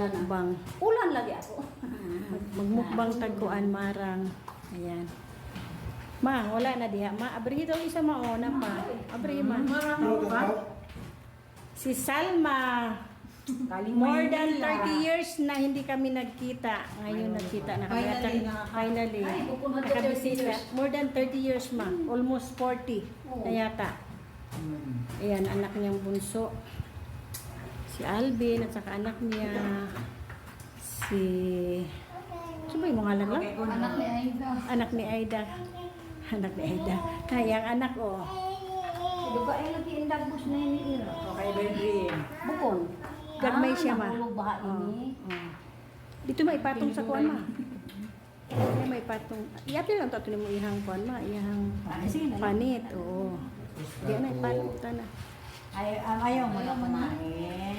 Magmukbang. Ulan lagi ako. Magmukbang tagkuan marang. Ayan. Ma, wala na diha. Ma, abri daw isa mauna pa. Abri ma. Si Salma. More than 30 years na hindi kami nagkita. Ngayon nagkita na kami. Finally. Nakabisita. More than 30 years ma. Almost 40 na yata. Ayan, anak niyang bunso. Si Alvin at saka anak niya. Si... Ano ba yung ngalan lang? Anak ni Aida. Anak ni Aida. Anak ni Aida. Kaya ang anak oh. Di ba ay lagi indagos na yun ni Ira? Okay, Bedrin. Bukon. Gagmay siya ma. Nahulog baha ini. Dito may patong sa kuan ma. Ay, may patong. Iapil lang to mo ihang kuan ma. Ihang panit. Oo. Di na ipatong na. Ayaw mo na kumain.